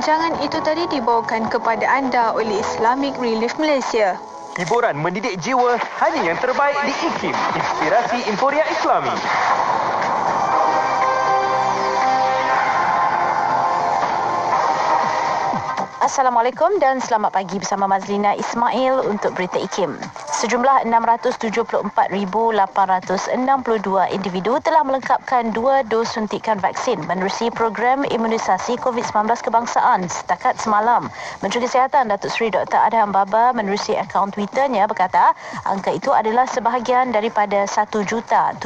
Rancangan itu tadi dibawakan kepada anda oleh Islamic Relief Malaysia. Hiburan mendidik jiwa hanya yang terbaik di IKIM, Inspirasi Inforia Islami. Assalamualaikum dan selamat pagi bersama Mazlina Ismail untuk Berita IKIM. Sejumlah 674,862 individu telah melengkapkan 2 dos suntikan vaksin menerusi program imunisasi COVID-19 kebangsaan setakat semalam. Menteri Kesihatan Datuk Seri Dr. Adham Baba menerusi akaun Twitternya berkata angka itu adalah sebahagian daripada 1,079,294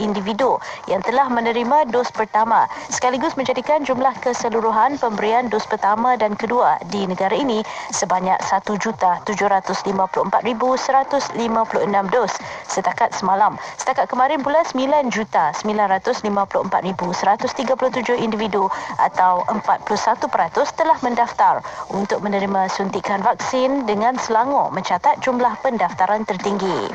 individu yang telah menerima dos pertama, sekaligus menjadikan jumlah keseluruhan pemberian dos pertama dan kedua di negara ini sebanyak 1,754,156 dos setakat semalam. Setakat kemarin pula 9,954,137 individu atau 41% telah mendaftar untuk menerima suntikan vaksin dengan Selangor mencatat jumlah pendaftaran tertinggi.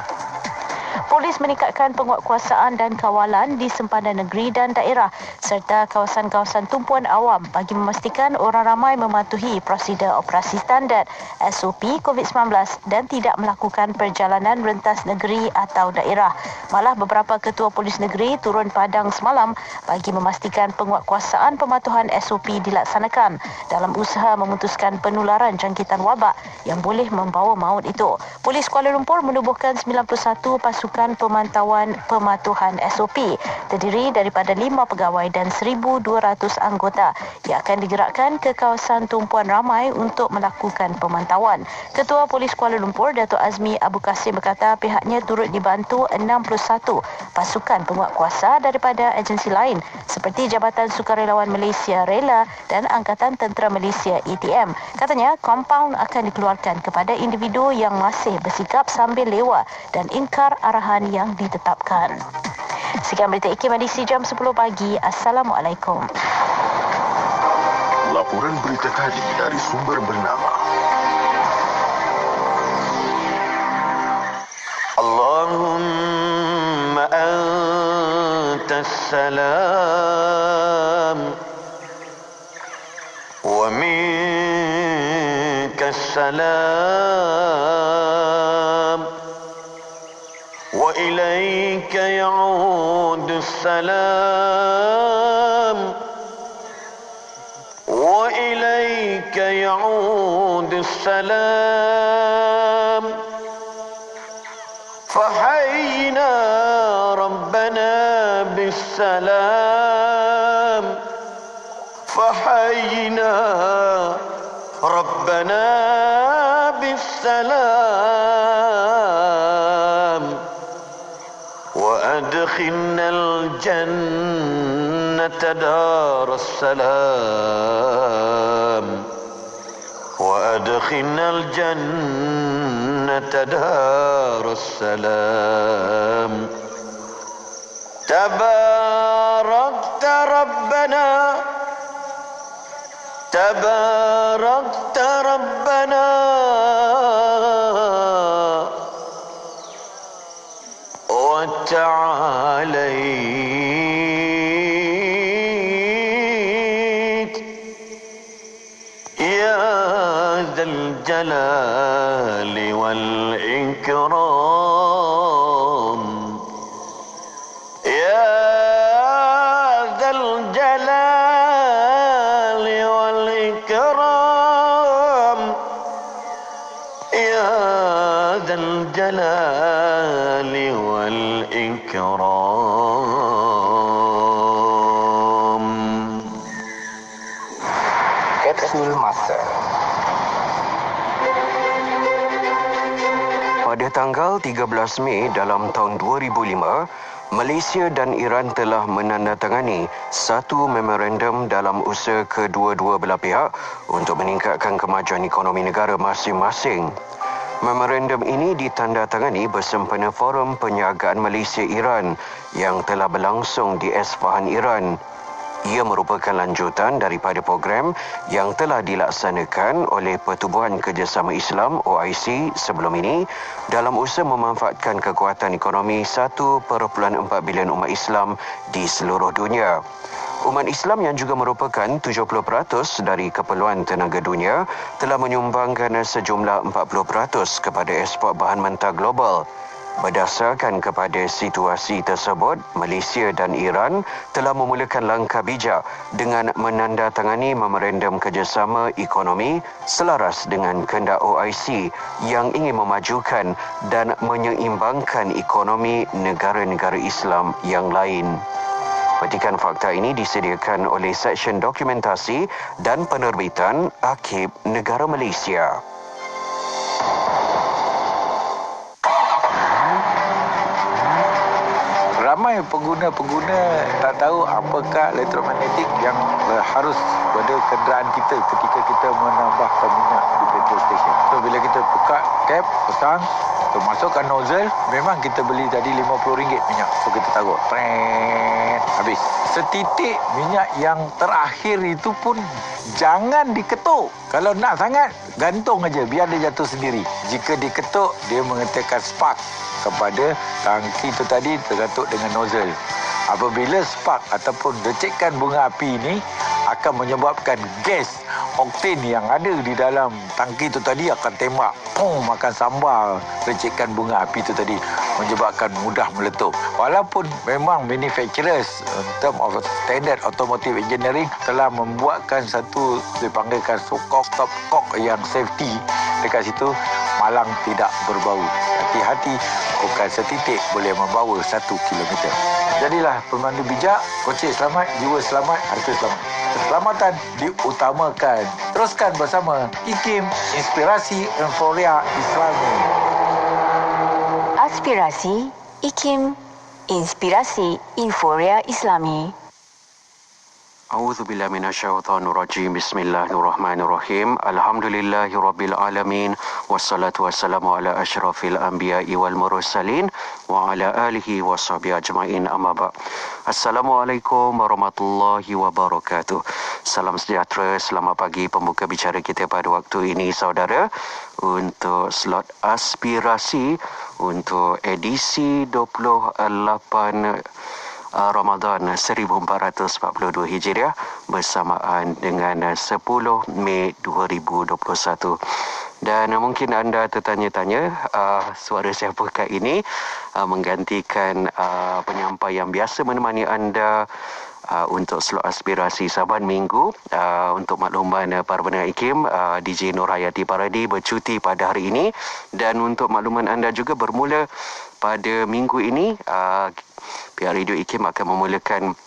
Polis meningkatkan penguatkuasaan dan kawalan di sempadan negeri dan daerah serta kawasan-kawasan tumpuan awam bagi memastikan orang ramai mematuhi prosedur operasi standard SOP COVID-19 dan tidak melakukan perjalanan rentas negeri atau daerah. Malah beberapa ketua polis negeri turun padang semalam bagi memastikan penguatkuasaan pematuhan SOP dilaksanakan dalam usaha memutuskan penularan jangkitan wabak yang boleh membawa maut itu. Polis Kuala Lumpur menubuhkan 91 pasukan pemantauan pematuhan SOP terdiri daripada 5 pegawai dan 1,200 anggota yang akan digerakkan ke kawasan tumpuan ramai untuk melakukan pemantauan. Ketua Polis Kuala Lumpur Datuk Azmi Abu Kasim berkata pihaknya turut dibantu 61 pasukan penguatkuasa daripada agensi lain seperti Jabatan Sukarelawan Malaysia Rela dan Angkatan Tentera Malaysia ATM. Katanya kompaun akan dikeluarkan kepada individu yang masih bersikap sambil lewa dan ingkar arahan yang ditetapkan. Sekian Berita IKIM edisi jam 10 pagi. Assalamualaikum. Laporan berita tadi dari sumber bernama Allahumma antas salam wa minkas salam وإليك يعود السلام وإليك يعود السلام فحينا ربنا بالسلام فحينا ربنا بالسلام وأدخلنا الجنة دار السلام وأدخلنا الجنة دار السلام تباركت ربنا تباركت ربنا وتعاليت يا ذا الجلال والإكرام يا ذا الجلال والإكرام يا ذا الجلال والإكرام. Kapsul Masa. Pada tanggal 13 Mei dalam tahun 2005, Malaysia dan Iran telah menandatangani satu memorandum dalam usaha kedua-dua belah pihak untuk meningkatkan kemajuan ekonomi negara masing-masing. Memorandum ini ditandatangani bersempena Forum Perniagaan Malaysia-Iran yang telah berlangsung di Esfahan, Iran. Ia merupakan lanjutan daripada program yang telah dilaksanakan oleh Pertubuhan Kerjasama Islam OIC sebelum ini dalam usaha memanfaatkan kekuatan ekonomi 1.4 bilion umat Islam di seluruh dunia. Umat Islam yang juga merupakan 70% dari keperluan tenaga dunia telah menyumbangkan sejumlah 40% kepada ekspor bahan mentah global. Berdasarkan kepada situasi tersebut, Malaysia dan Iran telah memulakan langkah bijak dengan menandatangani memorandum kerjasama ekonomi selaras dengan kehendak OIC yang ingin memajukan dan menyeimbangkan ekonomi negara-negara Islam yang lain. Petikan fakta ini disediakan oleh Seksyen Dokumentasi dan Penerbitan Akib Negara Malaysia. Ramai pengguna-pengguna tak tahu apakah elektromagnetik yang harus pada kenderaan kita ketika kita menambahkan minyak di petrol station. So, bila kita buka tap, pasang, masukkan nozzle, memang kita beli tadi RM50 minyak. So, kita taruh. Habis. Setitik minyak yang terakhir itu pun jangan diketuk. Kalau nak sangat, gantung aja biar dia jatuh sendiri. Jika diketuk, dia mengatakan spark kepada tangki itu tadi tergantung dengan nozzle. Apabila spark ataupun recikan bunga api ini akan menyebabkan gas oktan yang ada di dalam tangki itu tadi akan tembak, akan sambar recikan bunga api itu tadi, menyebabkan mudah meletup. Walaupun memang manufacturers in term of standard automotive engineering telah membuatkan satu dipanggilkan stop cock yang safety dekat situ, malang tidak berbau. Hati-hati, bukan setitik boleh membawa 1 kilometer. Jadilah pemandu bijak, kocek selamat, jiwa selamat, harta selamat. Keselamatan diutamakan. Teruskan bersama IKIM, Inspirasi Euforia Islami. Aspirasi IKIM, Inspirasi Euforia Islami. A'udzubillahi minasyaitonirrajim. Bismillahirrahmanirrahim. Alhamdulillahirabbil alamin wassalatu wassalamu ala asyrafil anbiya'i wal mursalin wa ala alihi washabihi ajmain. Amma ba'd. Assalamualaikum warahmatullahi wabarakatuh. Salam sejahtera, selamat pagi pembuka bicara kita pada waktu ini saudara, untuk slot aspirasi untuk edisi 28 Ramadan 1442 Hijriah bersamaan dengan 10 Mei 2021. Dan mungkin anda tertanya-tanya suara siapakah ini menggantikan penyampai yang biasa menemani anda untuk slot aspirasi Saban Minggu. Untuk makluman para pendengar IKIM, DJ Nur Hayati Paradi bercuti pada hari ini, dan untuk makluman anda juga bermula pada minggu ini pihak Radio IKIM akan memulakan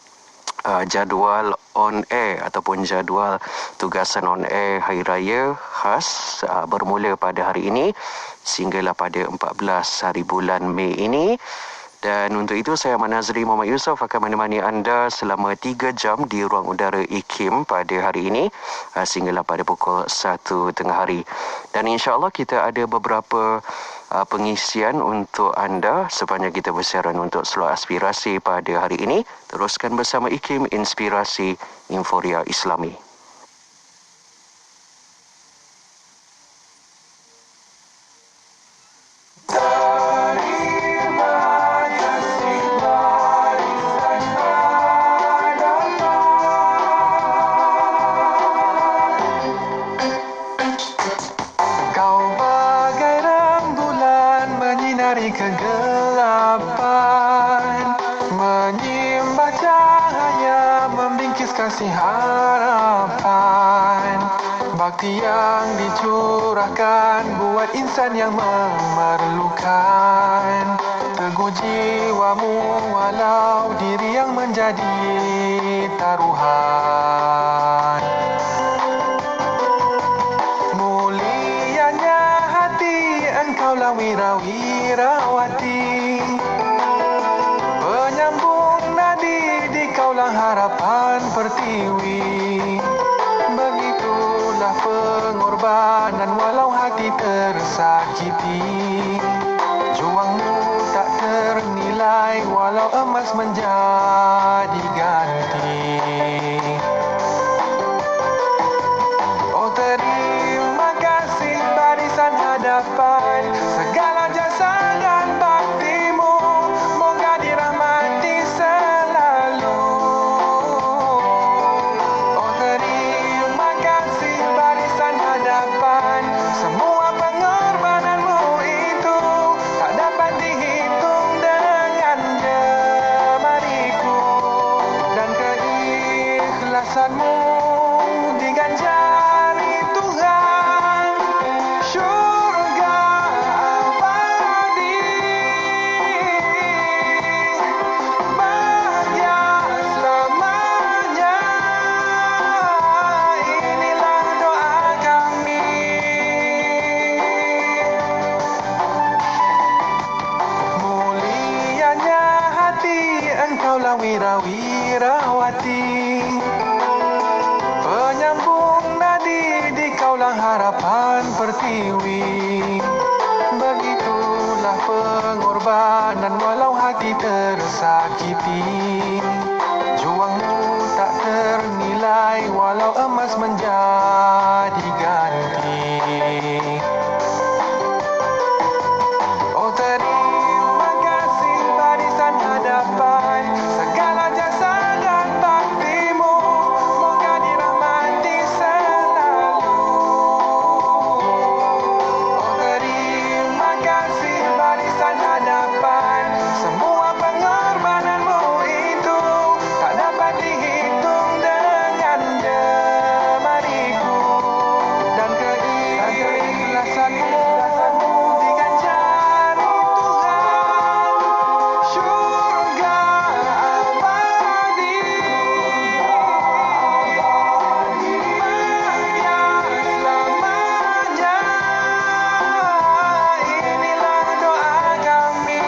jadual on air ataupun jadual tugasan on air Hari Raya khas bermula pada hari ini sehinggalah pada 14 hari bulan Mei ini. Dan untuk itu saya Ahmad Nazri Muhammad Yusof akan menemani anda selama 3 jam di ruang udara IKIM pada hari ini sehinggalah pada pukul 1 tengah hari. Dan insya-Allah kita ada beberapa pengisian untuk anda sepanjang kita bersiaran untuk slot aspirasi pada hari ini. Teruskan bersama IKIM, Inspirasi Euforia Islami. Kegelapan menyimbah cahaya, membingkis kasih harapan. Bakti yang dicurahkan buat insan yang memerlukan. Teguh jiwamu walau diri yang menjadi taruhan. Mulianya hati engkaulah wira-wirawati. Penyambung nadi di kaulah harapan pertiwi. Begitulah pengorbanan walau hati tersakiti. Juangmu tak ternilai walau emas menjadi ganti. Oh terima kasih barisan hadapan, segala jasa dan baktimu moga dirahmati selalu. seorang wira-wirawati, penyambung nadi di kaulang harapan pertiwi. Begitulah pengorbanan walau hati tersakiti. Juangmu tak ternilai walau emas menjadi ganti. Oh, terima kasih barisan hadapan segala jasa dan baktimu. Moga dirahmati selalu. Oh, terima kasih barisan hadapan, semua pengorbananmu itu tak dapat dihitung dengan jemariku. Dan keikhlasanmu diganjari Tuhan syurga abadi. Selamanya inilah doa kami.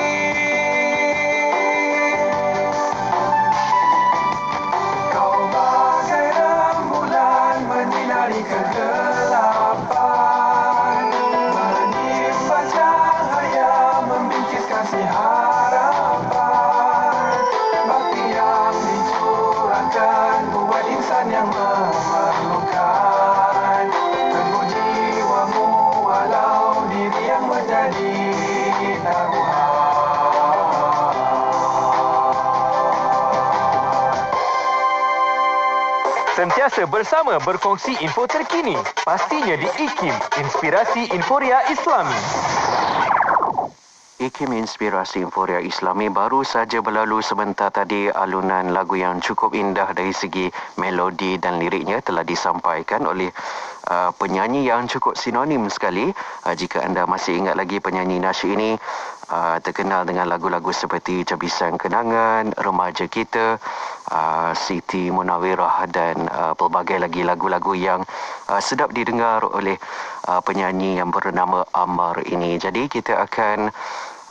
Kau bagai rembulan menyinari kegelapan, menimpa cahaya membingkis kasih harapan. Bakti yang dicurahkan buat insan yang memerlukan. Teguh jiwamu walau diri yang menjadi taruhan. Sentiasa bersama berkongsi info terkini. Pastinya di IKIM, Inspirasi Inforia Islami. IKIM Inspirasi Inforia Islami baru saja berlalu sebentar tadi. Alunan lagu yang cukup indah dari segi melodi dan liriknya telah disampaikan oleh penyanyi yang cukup sinonim sekali. Jika anda masih ingat lagi penyanyi nasyid ini, terkenal dengan lagu-lagu seperti Cabisan Kenangan, Remaja Kita, Siti Munawirah dan pelbagai lagi lagu-lagu yang sedap didengar oleh penyanyi yang bernama Ammar ini. Jadi kita akan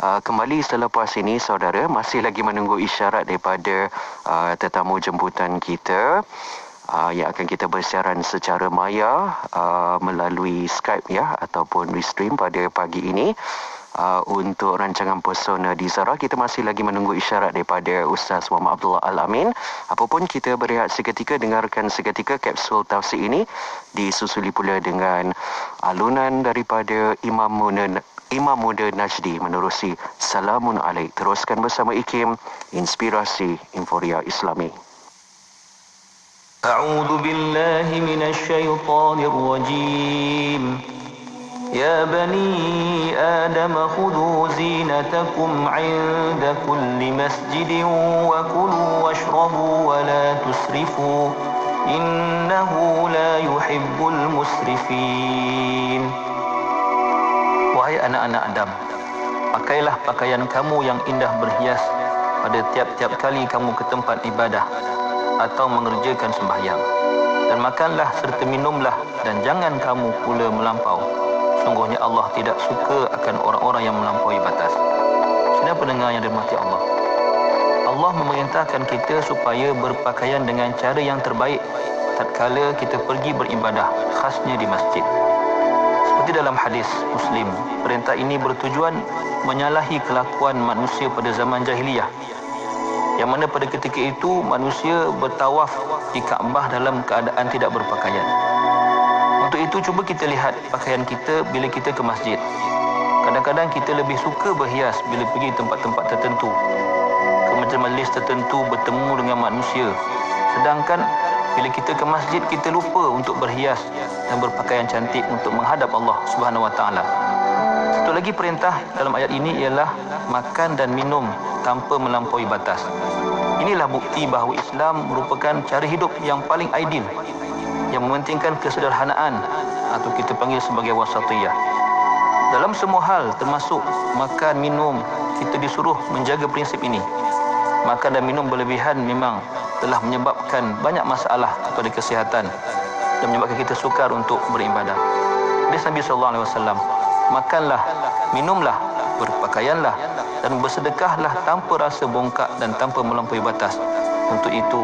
kembali selepas ini, saudara. Masih lagi menunggu isyarat daripada tetamu jemputan kita yang akan kita bersiaran secara maya melalui Skype ya, ataupun restream pada pagi ini. Untuk rancangan Pesona di Zara, kita masih lagi menunggu isyarat daripada Ustaz Muhammad Abdullah Al-Amin. Apapun, kita berehat seketika, dengarkan seketika kapsul tafsir ini, disusuli pula dengan alunan daripada Imam Muda Najdi menerusi Salamun Alaik. Teruskan bersama IKIM, Inspirasi Inforia Islami. A'udzu billahi minasy syaithanir rajim. يا بني آدم خذوا زينتكم عند كل مسجد وكلوا واشربوا ولا تسرفوا إنه لا يحب المسرفين. Wahai anak-anak Adam, pakailah pakaian kamu yang indah berhias pada tiap-tiap kali kamu ke tempat ibadah atau mengerjakan sembahyang. Dan makanlah serta minumlah, dan jangan kamu pula melampau. Sungguhnya Allah tidak suka akan orang-orang yang melampaui batas. Sedang pendengar yang dirahmati Allah, Allah memerintahkan kita supaya berpakaian dengan cara yang terbaik tatkala kita pergi beribadah, khasnya di masjid. Seperti dalam hadis Muslim, perintah ini bertujuan menyalahi kelakuan manusia pada zaman jahiliyah, yang mana pada ketika itu manusia bertawaf di Kaabah dalam keadaan tidak berpakaian. Untuk itu, cuba kita lihat pakaian kita bila kita ke masjid. Kadang-kadang kita lebih suka berhias bila pergi tempat-tempat tertentu, ke majlis tertentu, bertemu dengan manusia. Sedangkan bila kita ke masjid, kita lupa untuk berhias dan berpakaian cantik untuk menghadap Allah Subhanahu Wa Taala. Satu lagi perintah dalam ayat ini ialah makan dan minum tanpa melampaui batas. Inilah bukti bahawa Islam merupakan cara hidup yang paling ideal, yang mementingkan kesederhanaan atau kita panggil sebagai wasatiyah. Dalam semua hal termasuk makan, minum, kita disuruh menjaga prinsip ini. Makan dan minum berlebihan memang telah menyebabkan banyak masalah kepada kesihatan dan menyebabkan kita sukar untuk beribadah. Hadis Nabi SAW, makanlah, minumlah, berpakaianlah dan bersedekahlah tanpa rasa bongkak dan tanpa melampaui batas. Untuk itu,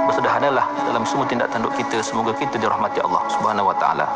bersederhanalah dalam semua tindak tanduk kita. Semoga kita dirahmati Allah Subhanahu wa taala.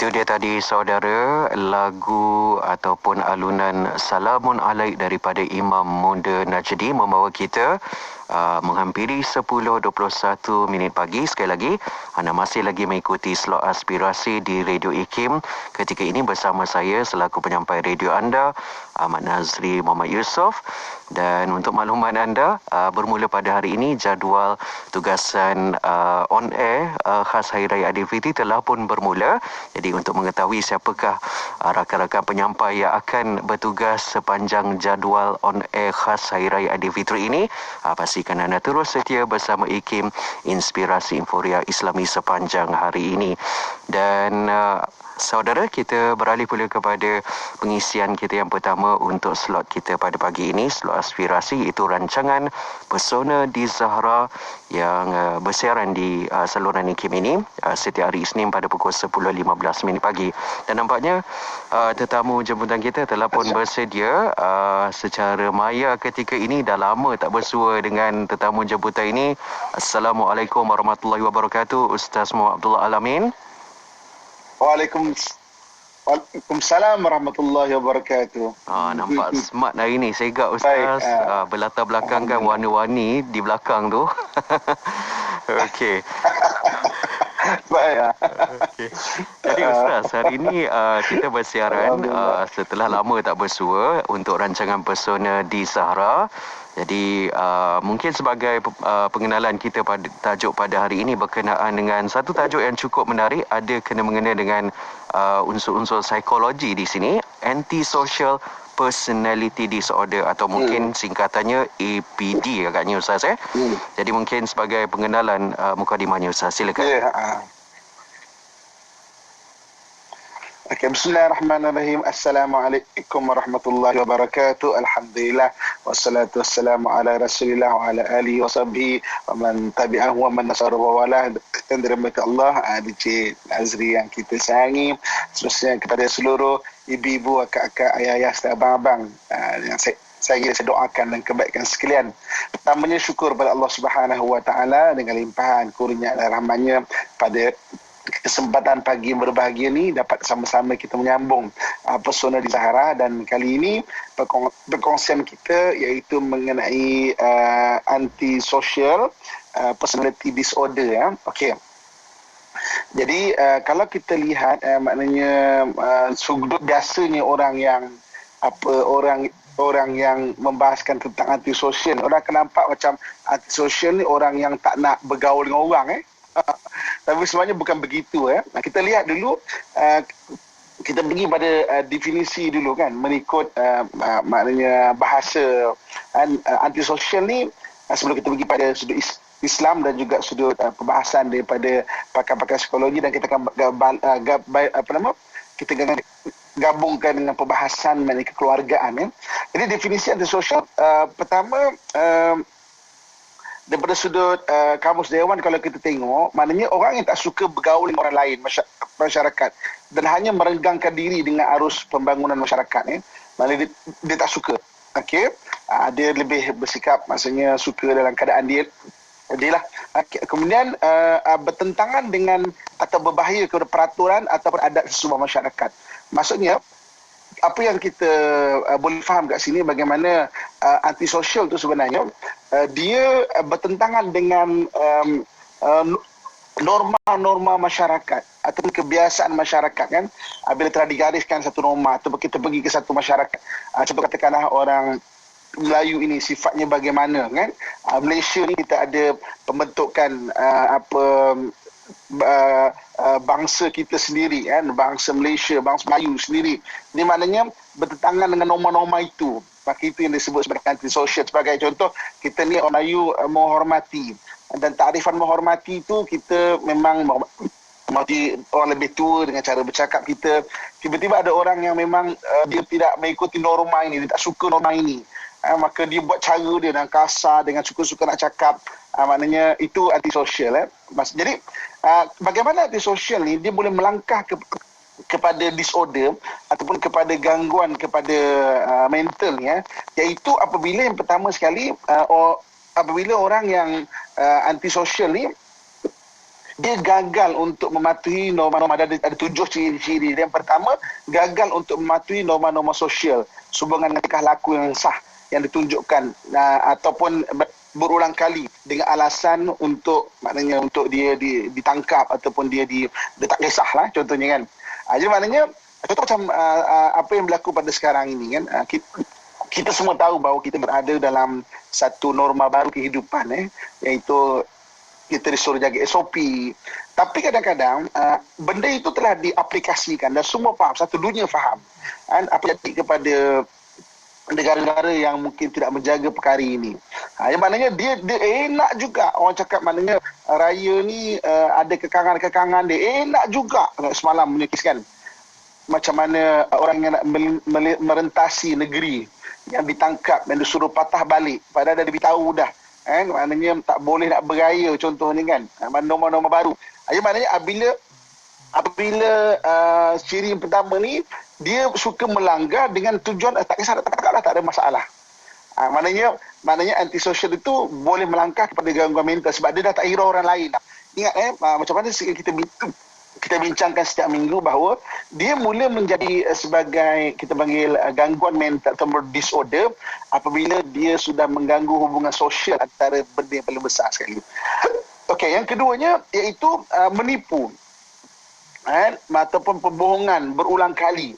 Itu dia tadi saudara, lagu ataupun alunan Salamun Alaik daripada Imam Muda Najdi membawa kita menghampiri 10.21 minit pagi. Sekali lagi, anda masih lagi mengikuti slot aspirasi di Radio IKIM. Ketika ini bersama saya selaku penyampai radio anda, Ahmad Nazri Muhammad Yusof. Dan untuk makluman anda, bermula pada hari ini jadual tugasan on air khas Hari Raya Aidilfitri telah pun bermula. Jadi untuk mengetahui siapakah rakan-rakan penyampai yang akan bertugas sepanjang jadual on air khas Hari Raya Aidilfitri ini, pastikan anda terus setia bersama IKIM, Inspirasi Inforia Islami sepanjang hari ini. Dan saudara, kita beralih pula kepada pengisian kita yang pertama untuk slot kita pada pagi ini, slot aspirasi, itu rancangan Pesona di Zahra yang bersiaran di saluran IKIM ini setiap hari Isnin pada pukul 10.15 minit pagi. Dan nampaknya tetamu jemputan kita telah pun bersedia secara maya ketika ini. Dah lama tak bersua dengan tetamu jemputan ini. Assalamualaikum warahmatullahi wabarakatuh, Ustaz Muhammad Abdullah Alamin. Waalaikumsalam warahmatullahi wabarakatuh. Nampak smart hari ni. Segak Ustaz. Berlatar belakang kan warna-warni di belakang tu. Okey. Baik. Okay. Jadi Ustaz, hari ini kita bersiaran setelah lama tak bersua untuk rancangan Pesona di Zahra. Jadi mungkin sebagai pengenalan kita pada tajuk pada hari ini berkenaan dengan satu tajuk yang cukup menarik, ada kena-mengena dengan unsur-unsur psikologi di sini, antisocial personality disorder atau mungkin singkatannya APD agaknya Ustaz Jadi mungkin sebagai pengenalan mukadimahnya Ustaz, silakan. Okay, bismillahirrahmanirrahim. Assalamualaikum warahmatullahi wabarakatuh. Alhamdulillah wassalatu wassalamu ala Rasulillah wa ala alihi wa sahbihi wa man tabi'ahu wa man nasara wa wala. Dan dirahmati Allah, DJ Azri yang kita sayangi, seterusnya kepada seluruh ibu-ibu, akak-akak, ayah-ayah, serta abang-abang yang saya doakan dan kebaikan sekalian. Pertamanya syukur kepada Allah Subhanahu wa taala dengan limpahan kurnia dan rahmatnya pada kesempatan pagi yang berbahagia ni dapat sama-sama kita menyambung pesona di Zahara, dan kali ini perkongsian kita iaitu mengenai antisocial personality disorder ya. Okey. Jadi kalau kita lihat maknanya sudut biasanya orang yang orang yang membahaskan tentang antisocial, orang akan nampak macam antisocial ni orang yang tak nak bergaul dengan orang tapi sebenarnya bukan begitu Kita lihat dulu, kita pergi pada definisi dulu kan, mengikut maknanya bahasa antisocial ni, sebelum kita pergi pada sudut Islam dan juga sudut perbahasan daripada pakar-pakar psikologi, dan kita akan kita akan gabungkan dengan perbahasan mengenai kekeluargaan Jadi definisi antisocial pertama, daripada sudut kamus dewan, kalau kita tengok, maknanya orang yang tak suka bergaul dengan orang lain, masyarakat, dan hanya merenggangkan diri dengan arus pembangunan masyarakat maknanya dia tak suka. Okey, dia lebih bersikap, maksudnya suka dalam keadaan dia lah. Kemudian bertentangan dengan atau berbahaya kepada peraturan ataupun adat sesebuah masyarakat. Maksudnya apa yang kita boleh faham kat sini, bagaimana antisocial tu sebenarnya dia bertentangan dengan norma-norma masyarakat atau kebiasaan masyarakat kan. Bila telah digariskan satu norma atau kita pergi ke satu masyarakat, contoh katakanlah orang Melayu ini sifatnya bagaimana kan. Malaysia ni kita ada pembentukan bangsa kita sendiri kan, bangsa Malaysia, bangsa Melayu sendiri. Ini maknanya bertentangan dengan norma-norma itu. Maka itu yang disebut sebagai antisocial. Sebagai contoh, kita ni orang Melayu menghormati, dan takrifan menghormati itu kita memang menghormati orang lebih tua dengan cara bercakap kita. Tiba-tiba ada orang yang memang dia tidak mengikuti norma ini, dia tak suka norma ini, maka dia buat cara dia dengan kasar, dengan suka-suka nak cakap. Maknanya itu antisocial. Jadi bagaimana antisocial ni dia boleh melangkah kepada disorder ataupun kepada gangguan kepada mental iaitu apabila yang pertama sekali apabila orang yang antisocial ni dia gagal untuk mematuhi norma-norma. Ada 7 ciri-ciri. Yang pertama, gagal untuk mematuhi norma-norma sosial sehubungan dengan tingkah laku yang sah yang ditunjukkan ataupun berulang kali dengan alasan untuk maknanya untuk dia ditangkap ataupun dia tak kisahlah contohnya kan. Jadi maknanya contoh macam apa yang berlaku pada sekarang ini kan, kita semua tahu bahawa kita berada dalam satu norma baru kehidupan iaitu kita disuruh jaga SOP. Tapi kadang-kadang benda itu telah diaplikasikan dan semua faham, satu dunia faham kan, apa jadi kepada negara-negara yang mungkin tidak menjaga perkara ini. Yang maknanya dia enak juga. Orang cakap maknanya raya ni ada kekangan-kekangan dia. Enak juga. Semalam menyekiskan macam mana orang yang nak merentasi negeri yang ditangkap dan disuruh patah balik. Padahal dah diberitahu dah. Maknanya tak boleh nak beraya contohnya kan. Norma-norma baru. Yang maknanya apabila ciri yang pertama ni dia suka melanggar dengan tujuan tak kisah tak ada masalah. Maknanya antisocial itu boleh melangkah kepada gangguan mental sebab dia dah tak hirau orang lain. Ingat macam mana kita bincangkan setiap minggu bahawa dia mula menjadi sebagai kita panggil gangguan mental atau disorder apabila dia sudah mengganggu hubungan sosial antara benda yang paling besar sekali. Okey, yang keduanya iaitu menipu ataupun pembohongan berulang kali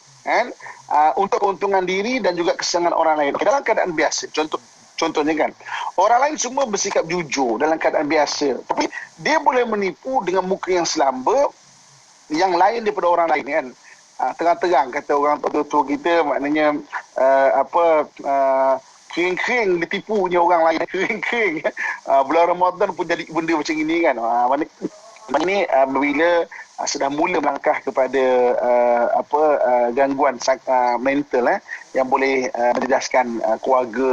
untuk keuntungan diri dan juga kesenangan orang lain. Dalam keadaan biasa, contoh Contohnya kan, orang lain semua bersikap jujur dalam keadaan biasa. Tapi dia boleh menipu dengan muka yang selamba, yang lain daripada orang lain kan. Terang-terang kata orang tua kita, maknanya kering-kering ditipunya orang lain. Kering-kering. Bulan Ramadan pun jadi benda macam ini kan. Ini bila sudah mula melangkah kepada gangguan mental yang boleh menjejaskan keluarga,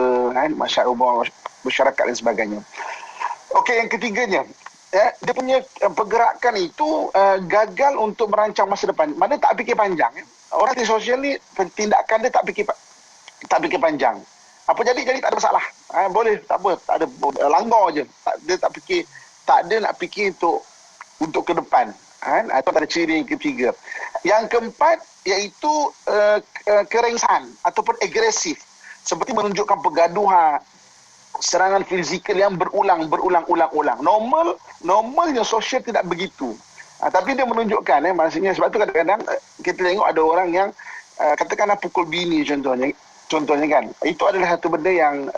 masyarakat dan sebagainya. Okey, yang ketiganya, dia punya pergerakan itu gagal untuk merancang masa depan. Mana tak fikir panjang. Orang di sosial ni tindakan dia tak fikir panjang. Apa jadi tak ada masalah. Boleh, tak apa, tak ada, langgar je. Dia tak fikir, tak ada nak fikir untuk ke depan. Atau ada ciri yang ketiga. Yang keempat iaitu kerengsan ataupun agresif, seperti menunjukkan pergaduhan, serangan fizikal yang berulang. Normalnya sosial tidak begitu. Tapi dia menunjukkan maksudnya, sebab tu kadang-kadang kita tengok ada orang yang katakanlah pukul bini contohnya kan. Itu adalah satu benda yang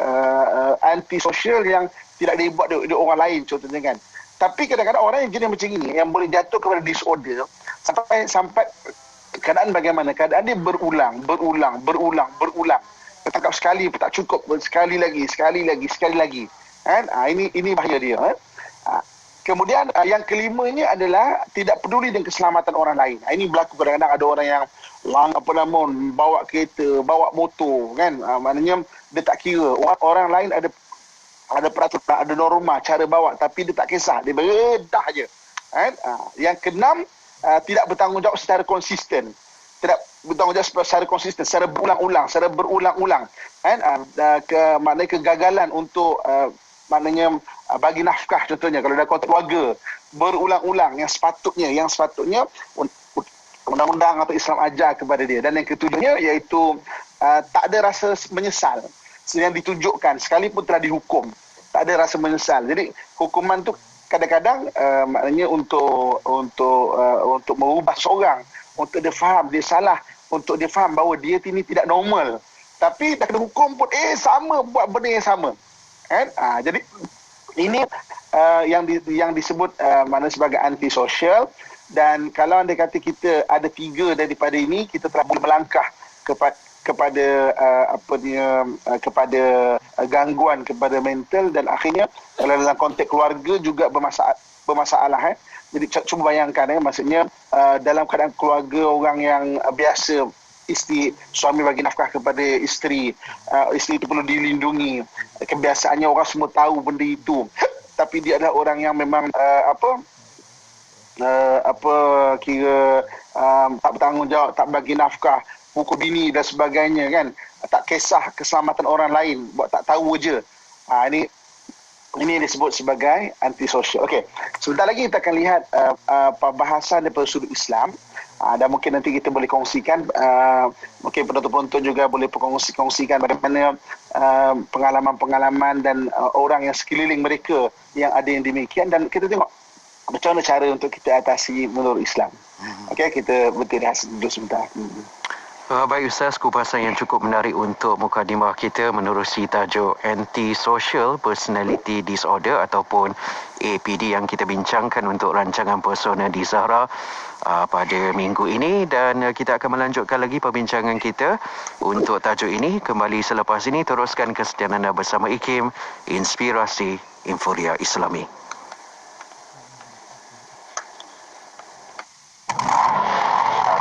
anti sosial yang tidak dibuat oleh orang lain contohnya kan. Tapi kadang-kadang orang yang jenis macam ini yang boleh jatuh kepada disorder sampai keadaan bagaimana? Keadaan dia berulang. Tertangkap sekali tak cukup, sekali lagi. Ini bahaya dia. Kemudian yang kelimanya adalah tidak peduli dengan keselamatan orang lain. Ini berlaku kadang-kadang ada orang yang bawa kereta, bawa motor kan. Maknanya dia tak kira orang lain ada peraturan, ada norma cara bawa, tapi dia tak kisah, dia beredah je. Yang keenam, tidak bertanggungjawab secara konsisten. Secara berulang-ulang. Maknanya kegagalan untuk bagi nafkah contohnya kalau dalam keluarga berulang-ulang yang sepatutnya undang-undang atau Islam ajar kepada dia. Dan yang ketujuhnya iaitu tak ada rasa menyesal yang ditunjukkan sekalipun telah dihukum, tak ada rasa menyesal. Jadi hukuman tu kadang-kadang maknanya untuk mengubah seorang, untuk dia faham dia salah, untuk dia faham bahawa dia ini tidak normal. Tapi dah kena hukum pun sama buat benda yang sama. Kan? Jadi ini yang disebut sebagai anti-sosial. Dan kalau anda kata kita ada 3 daripada ini, kita telah boleh melangkah kepada gangguan kepada mental, dan akhirnya kalau dalam konteks keluarga juga bermasalah. Jadi cuba bayangkan maksudnya dalam keadaan keluarga orang yang biasa, suami bagi nafkah kepada isteri itu perlu dilindungi, kebiasaannya orang semua tahu benda itu, tapi dia adalah orang yang memang tak bertanggungjawab, tak bagi nafkah, pukul bini dan sebagainya kan, tak kisah keselamatan orang lain, buat tak tahu je. Ini disebut sebagai antisosial. Okey, sebentar lagi kita akan lihat bahasan daripada sudut Islam, dan mungkin nanti kita boleh kongsikan, mungkin penonton-penonton juga boleh kongsikan bagaimana pengalaman-pengalaman dan orang yang sekeliling mereka yang ada yang demikian, dan kita tengok macam mana cara untuk kita atasi menurut Islam. Okey, kita berhenti dulu sebentar. Baik Ustaz, kupasan yang cukup menarik untuk mukadimah kita menerusi tajuk Anti-Social Personality Disorder ataupun APD yang kita bincangkan untuk rancangan Persona di Zahra pada minggu ini, dan kita akan melanjutkan lagi perbincangan kita untuk tajuk ini kembali selepas ini. Teruskan kesetiaan anda bersama IKIM, Inspirasi Inforia Islami.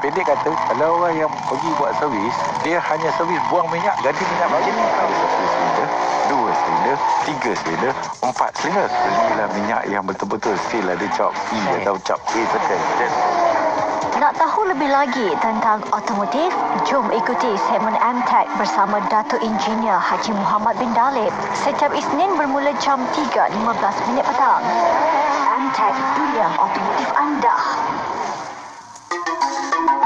Pendek kata, kalau orang yang pergi buat servis, dia hanya servis buang minyak, ganti minyak macam ni. Ada 1 silinder, 2 silinder, 3 silinder, 4 silinder. Belilah minyak yang betul-betul still ada cap E atau cap A tekan. Nak tahu lebih lagi tentang otomotif? Jom ikuti segmen MTech bersama Dato' Engineer Haji Muhammad bin Dalib setiap Isnin bermula jam 3.15 petang. MTech, dunia otomotif anda.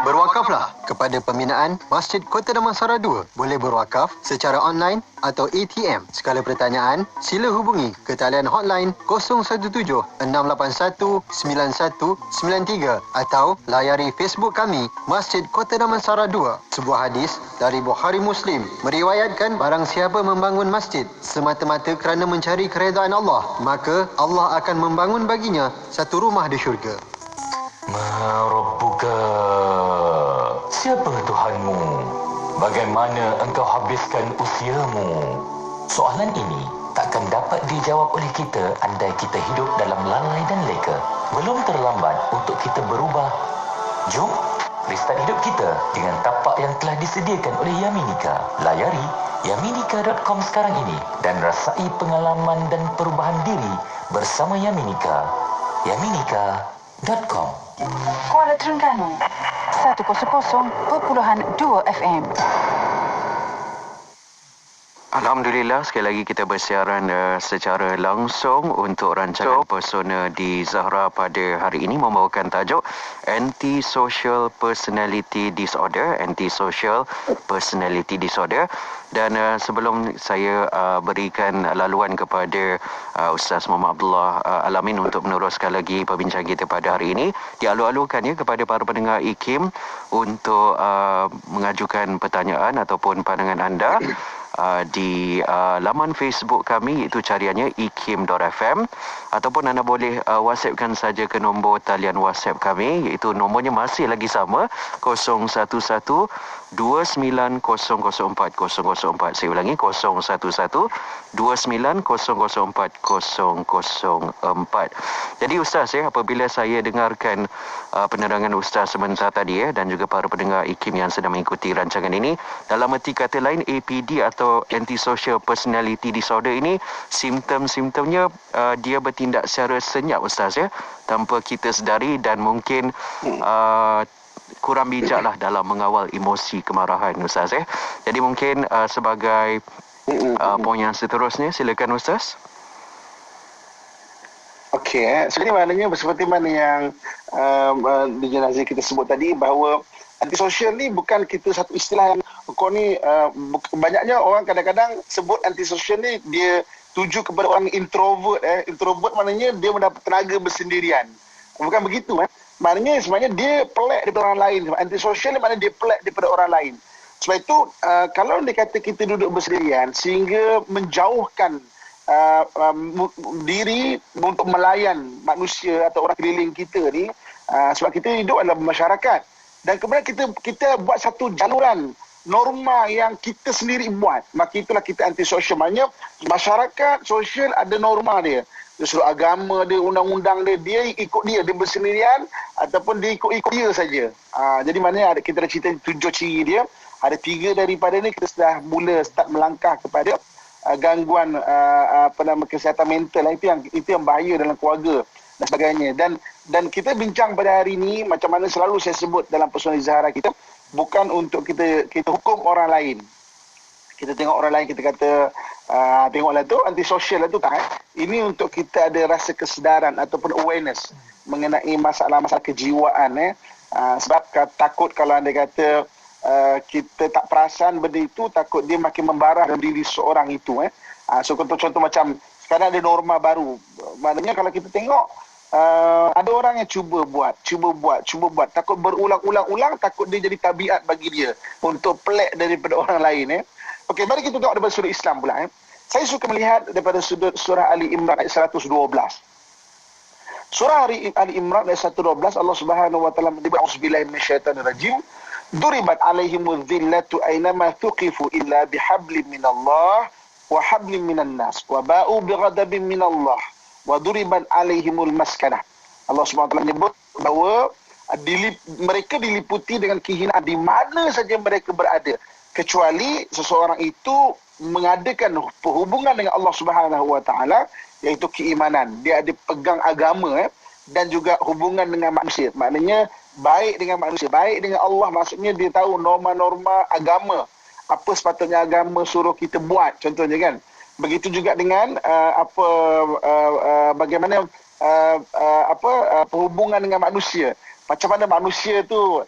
Berwakil Berwakaflah kepada pembinaan Masjid Kota Damansara 2. Boleh berwakaf secara online atau ATM. Segala pertanyaan, sila hubungi ke talian hotline 017-681-9193 atau layari Facebook kami Masjid Kota Damansara 2. Sebuah hadis dari Bukhari Muslim meriwayatkan barang siapa membangun masjid semata-mata kerana mencari keredaan Allah, maka Allah akan membangun baginya satu rumah di syurga. Rabbuka, siapa Tuhanmu? Bagaimana engkau habiskan usiamu? Soalan ini takkan dapat dijawab oleh kita andai kita hidup dalam lalai dan leka. Belum terlambat untuk kita berubah. Jom restart hidup kita dengan tapak yang telah disediakan oleh Yaminika. Layari yaminika.com sekarang ini dan rasai pengalaman dan perubahan diri bersama Yaminika. Yaminika.com. Kuala Terengganu 100.2 FM. Alhamdulillah, sekali lagi kita bersiaran secara langsung untuk rancangan Persona di Zahra pada hari ini membawakan tajuk Antisocial Personality Disorder. Antisocial Personality Disorder. Dan sebelum saya berikan laluan kepada Ustaz Muhammad Abdullah Alamin untuk meneruskan lagi perbincangan kita pada hari ini, dialu-alukan kepada para pendengar IKIM untuk mengajukan pertanyaan ataupun pandangan anda di laman Facebook kami, iaitu cariannya ikim.fm, ataupun anda boleh WhatsAppkan saja ke nombor talian WhatsApp kami, iaitu nombornya masih lagi sama 011-29004004. Saya ulangi, 011-29004004. Jadi Ustaz, apabila saya dengarkan penerangan Ustaz sebentar tadi dan juga para pendengar IKIM yang sedang mengikuti rancangan ini, dalam erti kata lain APD atau Antisocial Personality Disorder ini, simptom-simptomnya dia bertindak secara senyap Ustaz, tanpa kita sedari, dan mungkin kurang bijaklah dalam mengawal emosi kemarahan Ustaz. Jadi mungkin sebagai poin yang seterusnya, silakan Ustaz. Okey, so ini maknanya seperti mana yang di jenazah kita sebut tadi, bahawa antisosial ni bukan kita satu istilah yang kau ni banyaknya orang kadang-kadang sebut antisosial ni dia tuju kepada orang introvert. Introvert maknanya dia mendapat tenaga bersendirian. Bukan begitu. Maknanya sebenarnya dia pelik daripada orang lain. Antisosial ni maknanya dia pelik daripada orang lain. Sebab itu kalau dia kata kita duduk bersendirian sehingga menjauhkan diri untuk melayan manusia atau orang keliling kita ni, sebab kita hidup dalam masyarakat, dan kemudian kita buat satu jaluran norma yang kita sendiri buat, maka itulah kita antisosial. Maknanya masyarakat sosial ada norma dia, seluruh agama dia, undang-undang dia ikut dia bersendirian ataupun dia ikut dia saja. Jadi maknanya kita dah cerita 7 ciri dia, ada 3 daripada ni kita sudah start melangkah kepada gangguan kesihatan mental. Itu yang bahaya dalam keluarga dan sebagainya. Dan kita bincang pada hari ini, macam mana selalu saya sebut dalam Persona Zahra kita, bukan untuk kita hukum orang lain. Kita tengok orang lain, kita kata tengoklah tu antisosial lah tu, tak. Ini untuk kita ada rasa kesedaran ataupun awareness mengenai masalah-masalah kejiwaan. Sebab takut kalau anda kata kita tak perasan benda itu, takut dia makin membarah dalam diri seorang itu. So contoh macam sekarang ada norma baru. Maknanya kalau kita tengok ada orang yang cuba buat, takut berulang-ulang, takut dia jadi tabiat bagi dia untuk pelik daripada orang lain. Okey, mari kita tengok daripada sudut Islam pula. Saya suka melihat daripada sudut surah Ali Imran ayat 112. Surah Ali Imran ayat 112, Allah Subhanahu wa taala menyebut, auzubillahi minasyaitanir rajim, duribat alaihimudz zillatu aynama thuqifu illa bihablin minallah wa hablin minan nas wa ba'u bighadabin minallah wa duriban alaihimul maskanah. Allah SWT menyebut bahawa mereka diliputi dengan kehinaan di mana saja mereka berada, kecuali seseorang itu mengadakan hubungan dengan Allah Subhanahu Wa Taala, iaitu keimanan. Dia ada pegang agama dan juga hubungan dengan manusia. Maknanya baik dengan manusia, baik dengan Allah, maksudnya dia tahu norma-norma agama, apa sepatutnya agama suruh kita buat, contohnya kan. Begitu juga dengan bagaimana hubungan dengan manusia. Macam mana manusia tu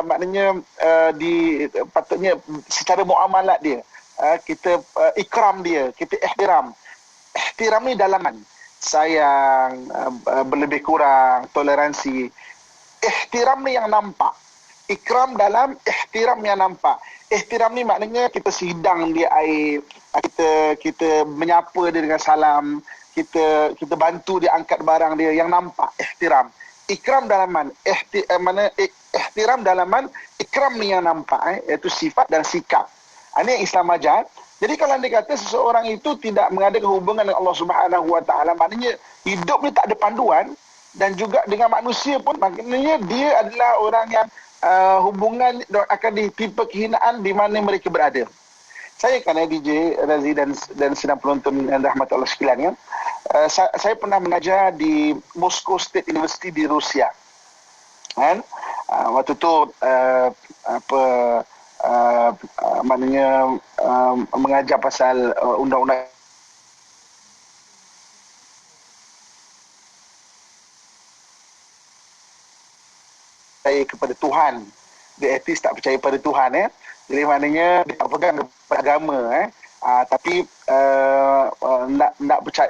maknanya patutnya secara muamalat dia, kita ikram dia, kita ihtiram. Ihtiram ni dalaman, sayang, berlebih kurang, toleransi. Ihtiram ni yang nampak. Ikram dalam, ihtiram yang nampak. Ihtiram ni maknanya kita sidang dia air, kita menyapa dia dengan salam, kita bantu dia angkat barang dia yang nampak, ihtiram. Ikram dalaman, ihtiram dalaman, ikram ni yang nampak, iaitu sifat dan sikap. Ini yang Islam ajar. Jadi kalau anda kata seseorang itu tidak mengadakan hubungan dengan Allah Subhanahu Wa Taala, maknanya hidup ni tak ada panduan, dan juga dengan manusia pun maknanya dia adalah orang yang hubungan akan ditipu kehinaan di mana mereka berada. Saya kan DJ Razi dan sedang penonton yang rahmat Allah sekalian, kan? Saya pernah mengajar di Moscow State University di Rusia. Kan? Waktu tu maknanya mengajar pasal undang-undang percaya kepada Tuhan. Dia ateis, tak percaya pada Tuhan. Jadi maknanya dia tak pegang kepada agama. Tapi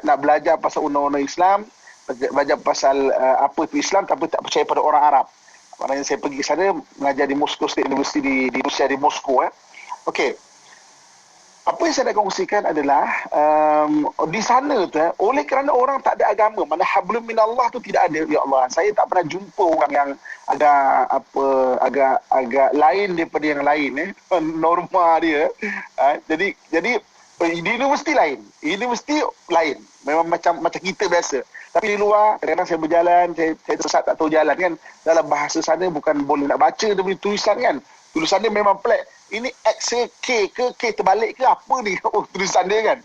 nak belajar pasal undang-undang Islam, belajar pasal apa itu Islam, tapi tak percaya pada orang Arab. Maknanya saya pergi sana mengajar di Moscow State University di Rusia, di Moskow. Okey. Apa yang saya nak kongsikan adalah di sana tu oleh kerana orang tak ada agama, mana hablum minallah tu tidak ada, ya Allah. Saya tak pernah jumpa orang yang agak lain daripada yang lain, norma dia. Jadi di universiti lain. Memang macam kita biasa. Tapi di luar, kadang-kadang saya berjalan, saya tersesat tak tahu jalan, kan. Dalam bahasa sana bukan boleh nak baca dia punya tulisan, kan. Tulisan dia memang pelik. Ini X ke K, K terbalik ke apa ni? Tulisan dia, kan.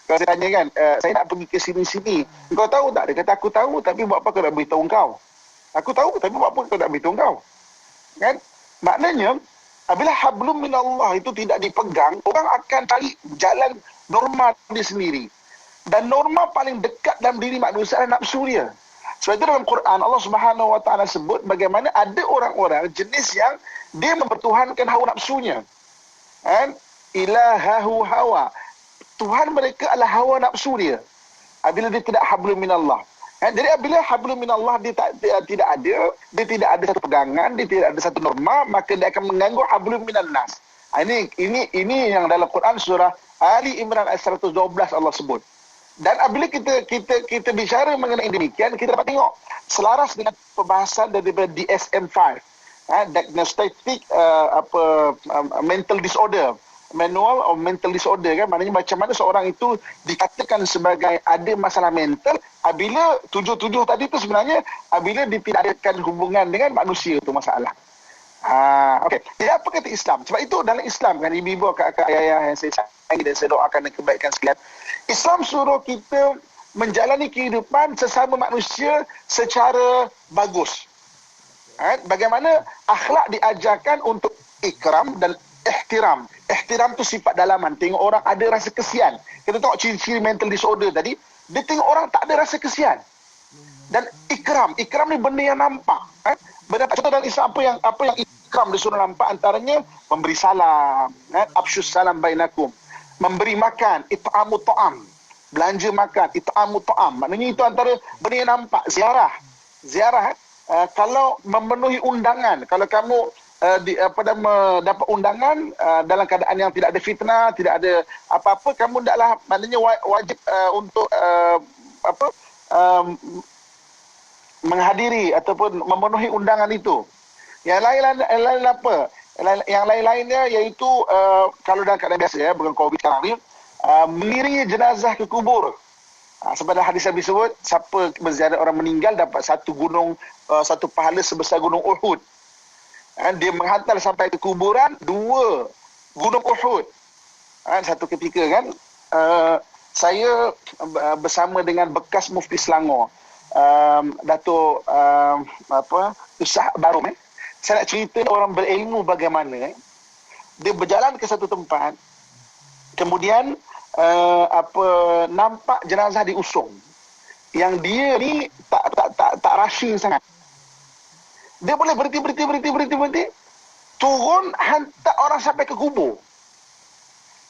Kalau saya tanya, kan, saya nak pergi ke sini-sini. Kau tahu tak? Dia kata, aku tahu, tapi buat apa kau nak beritahu kau? Aku tahu, tapi buat apa kau nak beritahu kau? Kan? Maknanya, apabila hablum minallah itu tidak dipegang, orang akan cari jalan norma dia sendiri. Dan norma paling dekat dalam diri manusia adalah nafsu dia. Sebab itu dalam Quran Allah Subhanahu Wa Taala sebut bagaimana ada orang-orang jenis yang dia mempertuhankan hawa nafsunya. Ilahahu hawa. Tuhan mereka adalah hawa nafsu dia. Apabila dia tidak hablum minallah. Jadi apabila hablum minallah dia tidak ada satu pegangan, dia tidak ada satu norma, maka dia akan mengganggu hablum minannas. Ini yang dalam Quran surah Ali Imran ayat 112 Allah sebut. Dan apabila kita bicara mengenai demikian, kita dapat tengok selaras dengan pembahasan daripada DSM-5, diagnostic mental disorder, manual of mental disorder, kan, maknanya macam mana seorang itu dikatakan sebagai ada masalah mental apabila 77 tadi tu sebenarnya apabila dia tidak adakan hubungan dengan manusia itu masalah. Okey. Jadi apa kata Islam? Sebab itu dalam Islam, kan, ibu-ibu, kakak, ayah yang saya sayangi dan saya doakan dan kebaikan sekalian, Islam suruh kita menjalani kehidupan sesama manusia secara bagus. Bagaimana akhlak diajarkan untuk ikram dan ihtiram. Ihtiram tu sifat dalaman. Tengok orang ada rasa kesian. Kita tengok ciri-ciri mental disorder tadi, dia tengok orang tak ada rasa kesian. Dan ikram ni benda yang nampak. Contoh dalam Islam apa yang ikram disuruh nampak, antaranya memberi salam, afsyus salam bainakum, memberi makan, it'amu ta'am, belanja makan, it'amu ta'am, maknanya itu antara benda yang nampak. Ziarah kalau memenuhi undangan, kalau kamu dapat undangan dalam keadaan yang tidak ada fitnah, tidak ada apa-apa, kamu hendaklah, maknanya wajib untuk menghadiri ataupun memenuhi undangan itu. Yang lain apa? Yang lain-lainnya iaitu kalau dalam keadaan biasa, bukan COVID sekarang ni, mengiringi jenazah ke kubur. Sebab hadis Nabi sebut, siapa berziarah orang meninggal dapat satu pahala sebesar gunung Uhud. Dia menghantar sampai ke kuburan 2 gunung Uhud. Satu ketika, kan, saya bersama dengan bekas Mufti Selangor, Datuk Usah Barum, saya nak cerita orang berilmu bagaimana dia berjalan ke satu tempat, kemudian nampak jenazah diusung, yang dia ni tak rushing sangat. Dia boleh berhenti. Turun, hantar orang sampai ke kubur.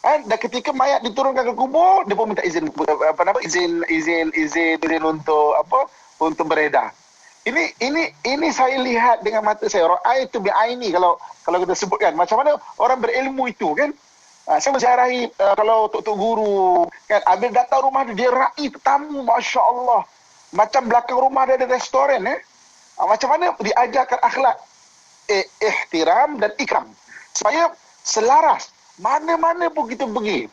Dan ketika mayat diturunkan ke kubur, dia pun minta izin untuk beredar. Ini saya lihat dengan mata saya. Ra'aitu bi'aini kalau kita sebutkan. Macam mana orang berilmu itu kan? Saya menziarahi kalau tok guru kan, habis datang rumah dia ra'i tetamu, masya-Allah. Macam belakang rumah dia ada restoran macam mana diajarkan akhlak ihtiram dan ikram supaya selaras mana-mana pun kita pergi.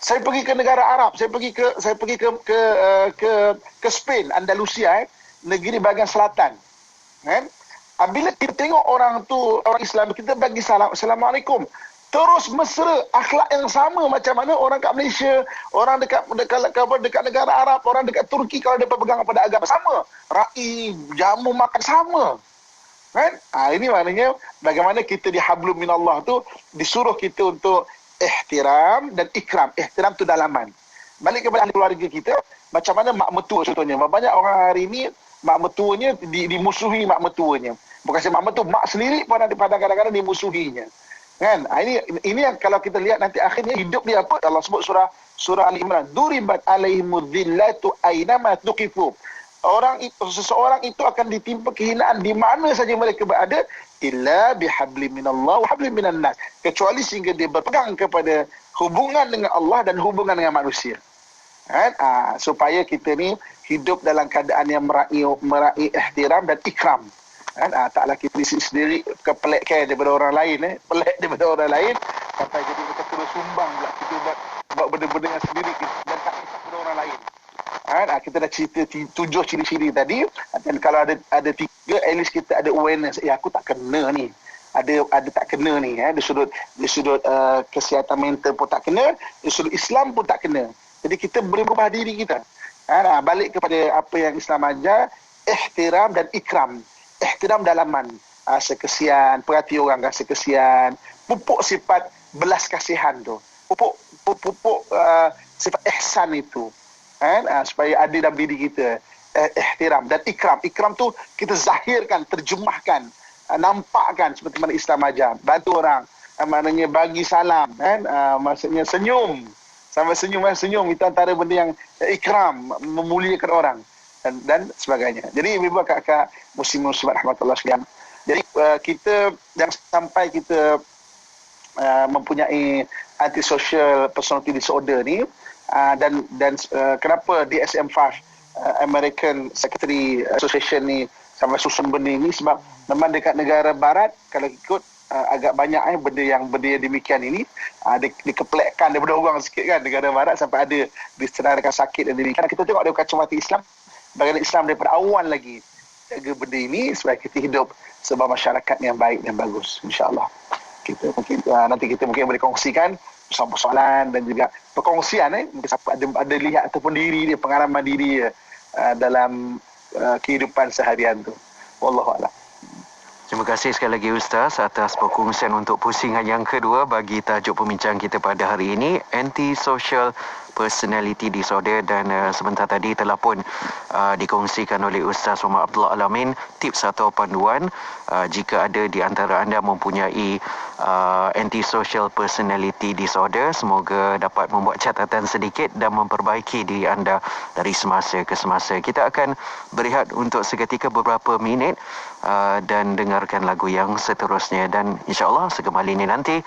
Saya pergi ke negara Arab, saya pergi ke Spain, Andalusia, negeri bahagian selatan. Kan? Bila kita tengok orang Islam, kita bagi salam, Assalamualaikum. Terus mesra, akhlak yang sama macam mana orang kat Malaysia, orang dekat negara Arab, orang dekat Turki kalau dia berpegang pada agama sama. Ra'i, jamu makan sama. Kan? Ini maknanya bagaimana kita di hablum minallah tu disuruh kita untuk ihtiram dan ikram. Ihtiram tu dalaman. Balik kepada ahli keluarga kita, macam mana mak mertua contohnya. Banyak orang hari ini mak mertuanya dimusuhi mak mertuanya. Bukan saja mak mertua, mak sendiri pun kadang-kadang dimusuhinya. Kan? Ini yang kalau kita lihat nanti akhirnya hidup dia apa? Allah sebut surah Ali Imran, duribat alaihimudz zillatu aynama tuqifu. Seseorang itu akan ditimpa kehinaan di mana saja mereka berada, illa bihablim minallah wa hablim minan nas, kecuali sehingga dia berpegang kepada hubungan dengan Allah dan hubungan dengan manusia. Kan? Supaya kita ni hidup dalam keadaan yang meraih ihtiram dan ikram. Kan? Taklah kita sendiri kepelekkan daripada orang lain, pelik daripada orang lain, sampai jadi kita terus sumbang pula kita buat benda-benda yang sendiri dan tak kisah pada orang lain. Kita dah cerita 7 ciri-ciri tadi, dan kalau ada 3, at least kita ada awareness, aku tak kena ni, ada tak kena ni, di sudut kesihatan mental pun tak kena, di sudut Islam pun tak kena. Jadi kita boleh berubah diri kita. Balik kepada apa yang Islam ajar, ihtiram dan ikram. Ihtiram dalaman, sekesian, perhati orang rasa kesian, pupuk sifat belas kasihan tu, pupuk sifat ihsan itu, supaya ada dalam diri kita. Ihtiram dan ikram tu kita zahirkan, terjemahkan, nampakkan seperti mana Islam ajar. Bantu orang, maknanya bagi salam, maksudnya senyum, sampai senyum itu antara benda yang ikram, memuliakan orang dan sebagainya. Jadi ibu kakak muslim-muslimat rahmatullah sekalian, jadi kita jangan sampai kita mempunyai antisocial personality disorder ni, dan kenapa DSM-5 American Secretary Association ni sampai susun benda ni, sebab memang dekat negara barat kalau ikut agak banyak benda yang demikian ini dikepelekkan daripada orang sikit kan, negara barat sampai ada disedarakan sakit dan demikian. Kita tengok dari kacamata Islam, bagaimana Islam daripada awal lagi jaga benda ini supaya kita hidup sebuah masyarakat yang baik dan bagus, insya-Allah. Kita mungkin nanti kita mungkin boleh kongsikan persoalan dan juga perkongsian mungkin siapa ada lihat ataupun diri dia, pengalaman diri dia dalam kehidupan seharian tu. Wallahu a'lam. Terima kasih sekali lagi Ustaz atas perkongsian untuk pusingan yang kedua bagi tajuk pembincang kita pada hari ini, Antisocial Personality Disorder, dan sebentar tadi telah pun dikongsikan oleh Ustaz Muhammad Abdullah Al-Amin tips atau panduan jika ada di antara anda mempunyai Antisocial Personality Disorder. Semoga dapat membuat catatan sedikit dan memperbaiki diri anda dari semasa ke semasa. Kita akan berehat untuk seketika beberapa minit dan dengarkan lagu yang seterusnya, dan insya-Allah sekembali ini nanti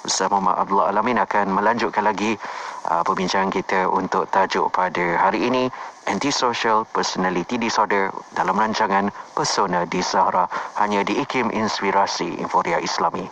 Ustaz Muhammad Abdullah Al-Amin akan melanjutkan lagi perbincangan kita untuk tajuk pada hari ini, Antisocial Personality Disorder, dalam rancangan Pesona di Sahara, hanya di IKIM Inspirasi Inforia Islami.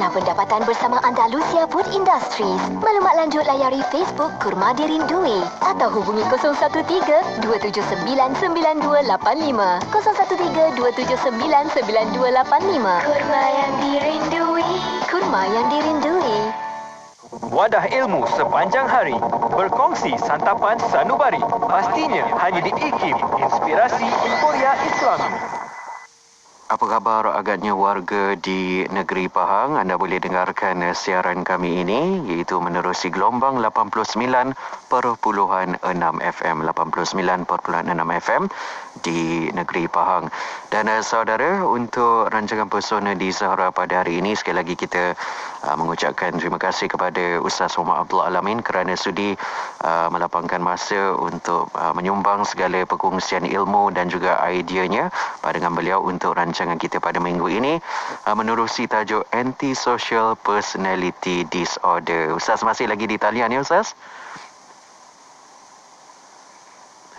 Jana pendapatan bersama Andalusia Food Industries. Maklumat lanjut layari Facebook Kurma Dirindui atau hubungi 013-279-9285. 013-279-9285. Kurma yang dirindui. Kurma yang dirindui. Wadah ilmu sepanjang hari. Berkongsi santapan sanubari. Pastinya hanya di IKIM, Inspirasi Inforia Islami. Apa khabar agaknya warga di negeri Pahang? Anda boleh dengarkan siaran kami ini iaitu menerusi gelombang 89.6 FM. 89.6 FM di negeri Pahang. Dan saudara, untuk rancangan Pesona di Zahra pada hari ini, sekali lagi kita mengucapkan terima kasih kepada Ustaz Muhammad Abdul Alamin kerana sudi melapangkan masa untuk menyumbang segala perkongsian ilmu dan juga ideanya dengan beliau untuk rancangan kita pada minggu ini menerusi tajuk Antisocial Personality Disorder. Ustaz masih lagi di talian ya Ustaz?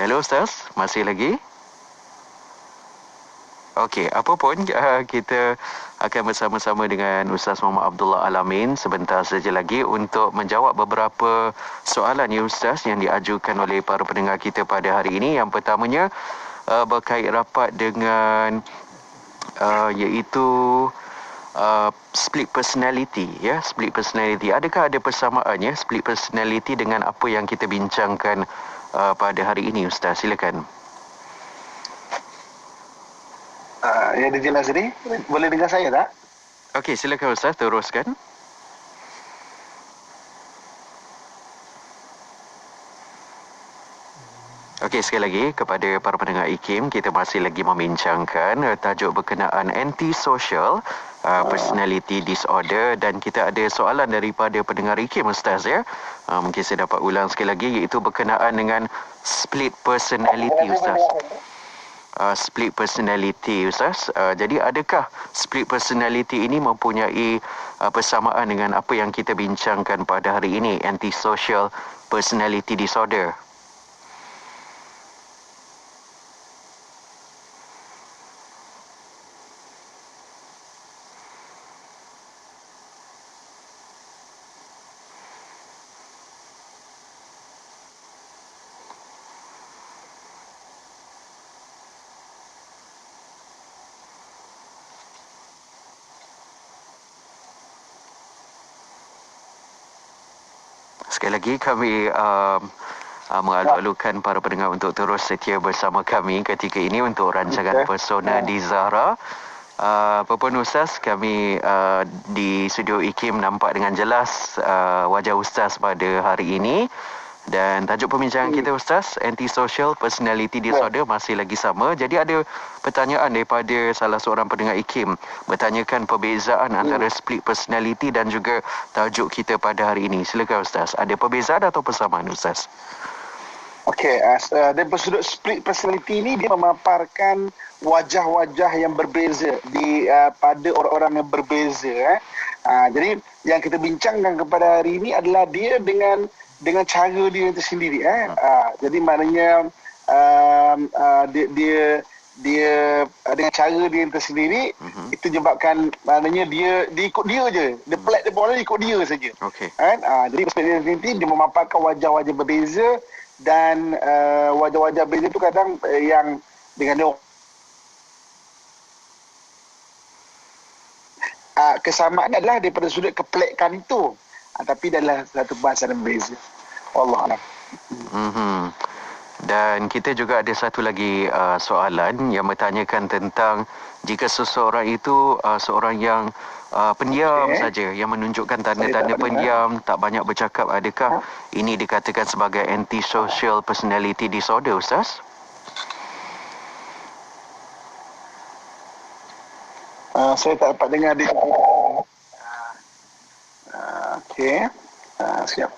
Hello Ustaz, masih lagi? Okey, apa pun kita akan bersama-sama dengan Ustaz Muhammad Abdullah Alamin sebentar saja lagi untuk menjawab beberapa soalan ya Ustaz yang diajukan oleh para pendengar kita pada hari ini. Yang pertamanya berkait rapat dengan iaitu split personality ya, split personality. Adakah ada persamaannya split personality dengan apa yang kita bincangkan pada hari ini Ustaz? Silakan. Ya, dijelas ni. Boleh dengar saya tak? Okey, silakan Ustaz, teruskan. Okey, sekali lagi kepada para pendengar IKIM, kita masih lagi membincangkan tajuk berkenaan antisocial personality disorder dan kita ada soalan daripada pendengar IKIM Ustaz ya. Mungkin saya dapat ulang sekali lagi iaitu berkenaan dengan split personality Ustaz. Split personality Ustaz. Jadi adakah split personality ini mempunyai persamaan dengan apa yang kita bincangkan pada hari ini, antisocial personality disorder? Sekali lagi kami mengalu-alukan para pendengar untuk terus setia bersama kami ketika ini untuk rancangan Pesona di Zahra. Apa pun Ustaz, kami di studio IKIM nampak dengan jelas wajah Ustaz pada hari ini. Dan tajuk perbincangan kita Ustaz, Antisocial Personality Disorder, masih lagi sama. Jadi ada pertanyaan daripada salah seorang pendengar IKIM bertanyakan perbezaan antara split personality dan juga tajuk kita pada hari ini. Silakan Ustaz, ada perbezaan atau persamaan Ustaz? Okey, dari sudut split personality ini dia memaparkan wajah-wajah yang berbeza pada orang-orang yang berbeza. Jadi yang kita bincangkan kepada hari ini adalah dia dengan cara dia tersendiri. Jadi maknanya dia dengan cara dia tersendiri, itu menyebabkan maknanya dia ikut dia je. Dia pelat dia boleh ikut dia saja. Okey. Jadi personality dia memaparkan wajah-wajah berbeza dan wajah-wajah berbeza itu kadang yang dengan dia kesamaan adalah daripada sudut kepelekan itu. Tapi adalah satu bahasa yang berbeza. Wallahualam. Dan kita juga ada satu lagi soalan yang bertanyakan tentang jika seseorang itu seorang yang pendiam saja, yang menunjukkan tanda-tanda pendiam, tak banyak bercakap, adakah ini dikatakan sebagai antisocial personality disorder Ustaz? Saya tak dapat dengar dia. Okey. Siap.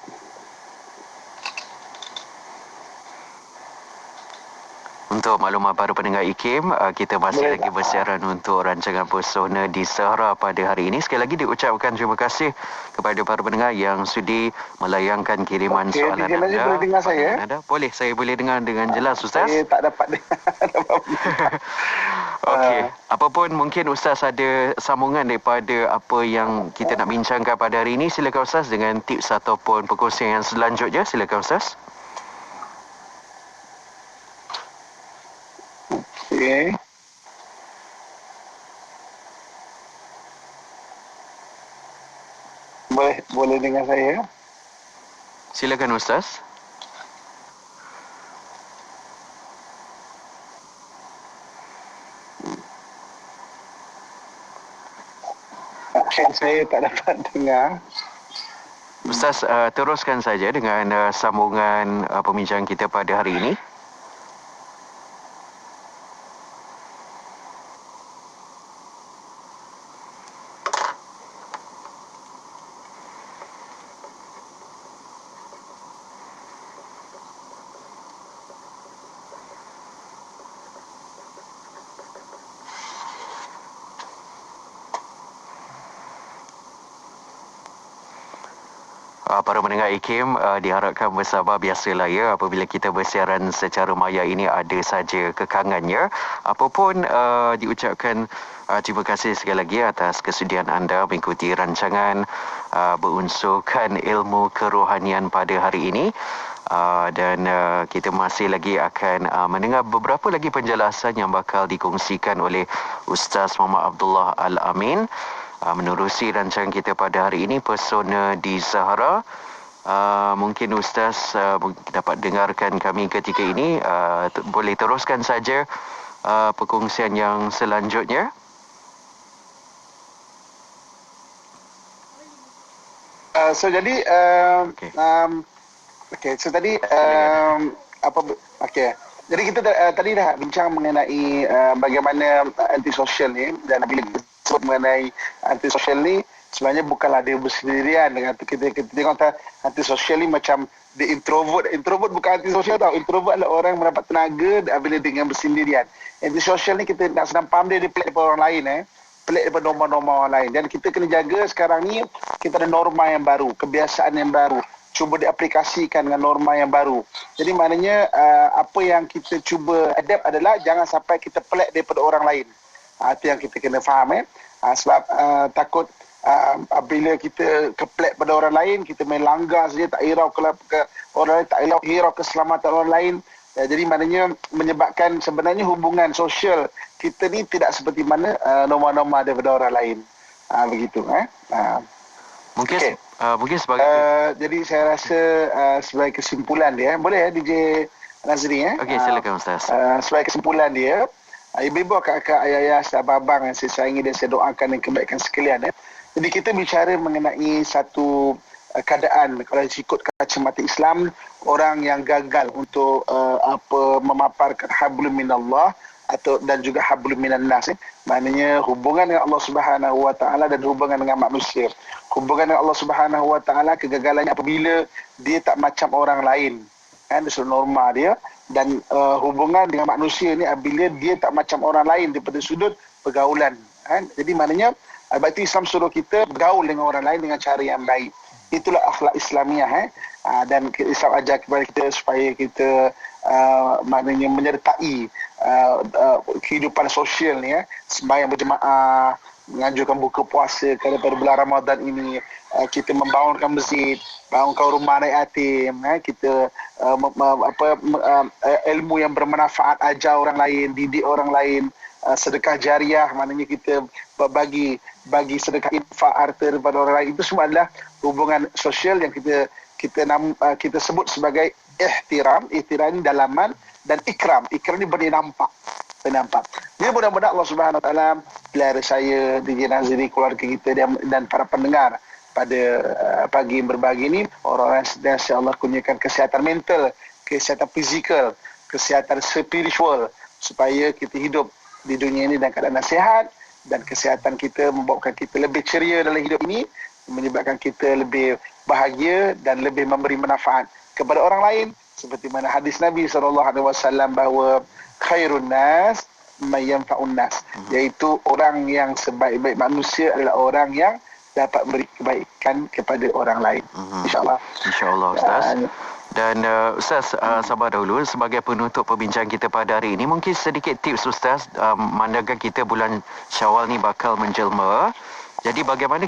Untuk untuk maklumat para pendengar IKIM, kita masih lagi bersiaran untuk rancangan Pesona di Sahara pada hari ini. Sekali lagi diucapkan terima kasih kepada para pendengar yang sudi melayangkan kiriman soalan anda. Boleh dengar saya? Boleh, saya boleh dengar dengan jelas, Ustaz. Saya tak dapat Okey, apapun mungkin Ustaz ada sambungan daripada apa yang kita nak bincangkan pada hari ini, silakan Ustaz dengan tips ataupun perkongsian yang selanjutnya. Silakan Ustaz. Okey. Boleh dengar saya? Silakan Ustaz. Saya tak dapat dengar. Ustaz, teruskan saja dengan sambungan pembincangan kita pada hari ini. Para pendengar IKIM, diharapkan bersabar, biasalah ya, apabila kita bersiaran secara maya ini ada saja kekangannya. Apapun diucapkan terima kasih sekali lagi atas kesudian anda mengikuti rancangan berunsurkan ilmu kerohanian pada hari ini. Dan kita masih lagi akan mendengar beberapa lagi penjelasan yang bakal dikongsikan oleh Ustaz Muhammad Abdullah Al-Amin menerusi rancangan kita pada hari ini, Pesona di Sahara. Mungkin Ustaz dapat dengarkan kami ketika ini. Boleh teruskan saja perkongsian yang selanjutnya. Jadi kita tadi dah bincang mengenai bagaimana antisosial ni, dan bila kita sebut mengenai antisosial ni, sebenarnya bukanlah dia bersendirian. Dengan kita tengok antisosial ni macam dia introvert. Introvert bukan antisosial tau. Introvert adalah orang yang mendapat tenaga bila dengan bersendirian. Antisosial ni kita nak senang faham dia pelik daripada orang lain. Pelik daripada norma-norma orang lain. Dan kita kena jaga sekarang ni, kita ada norma yang baru, kebiasaan yang baru. Cuba diaplikasikan dengan norma yang baru. Jadi maknanya apa yang kita cuba adapt adalah jangan sampai kita pelik daripada orang lain. Itu yang kita kena faham. Sebab takut bila kita keplek pada orang lain, kita main langgar saja, tak hirau ke orang lain, tak hirau keselamatan orang lain. Jadi maknanya menyebabkan sebenarnya hubungan sosial kita ni tidak seperti mana norma-norma daripada orang lain. Begitu. Mungkin mungkin sebagai jadi saya rasa sebagai kesimpulan dia, boleh DJ Nazri Okey, silakan Ustaz. Sebagai kesimpulan dia, ibu-ibu, kakak, ayah-ayah, abang-abang yang saya sayangi dan saya doakan yang kebaikan sekalian. Jadi kita bicara mengenai satu keadaan, kalau ikut kacamata Islam, orang yang gagal untuk memaparkan hablum minallah dan juga hablum minan nas. Maknanya hubungan dengan Allah Subhanahu Wa Taala dan hubungan dengan manusia. Hubungan dengan Allah Subhanahu Wa Taala, kegagalannya apabila dia tak macam orang lain. Itu norma dia. Dan hubungan dengan manusia ni apabila dia tak macam orang lain daripada sudut pergaulan. Jadi maknanya berarti Islam suruh kita bergaul dengan orang lain dengan cara yang baik. Itulah akhlak Islamiah. Dan Islam ajar kepada kita supaya kita maknanya menyertai kehidupan sosial ni, sembahyang berjemaah, menganjurkan buka puasa pada bulan Ramadan ini, kita membangunkan masjid, bangunkan rumah anak yatim, kita ilmu yang bermanfaat, ajar orang lain, didik orang lain, sedekah jariah, maknanya kita bagi sedekah infak harta kepada orang lain. Itu semua adalah hubungan sosial yang kita sebut sebagai ihtiram ni dalaman, dan ikram ni benda nampak. Jadi mudah-mudahan Allah Subhanahu Wa Taala pelihara saya, DJ Nazri, keluarga kita dan para pendengar pada pagi yang berbagi ini, orang-orang yang insya-Allah kurniakan kesihatan mental, kesihatan fizikal, kesihatan spiritual, supaya kita hidup di dunia ini dalam keadaan sihat, dan kesihatan kita membawakan kita lebih ceria dalam hidup ini, menyebabkan kita lebih bahagia dan lebih memberi manfaat kepada orang lain, seperti mana hadis Nabi SAW bahawa khairun nas mayyanfa'un nas, iaitu orang yang sebaik-baik manusia adalah orang yang dapat beri kebaikan kepada orang lain. InsyaAllah. InsyaAllah, Ustaz. Dan Ustaz, sabar dahulu, sebagai penutup perbincangan kita pada hari ini, mungkin sedikit tips Ustaz, mandakan kita bulan Syawal ni bakal menjelma. Jadi bagaimana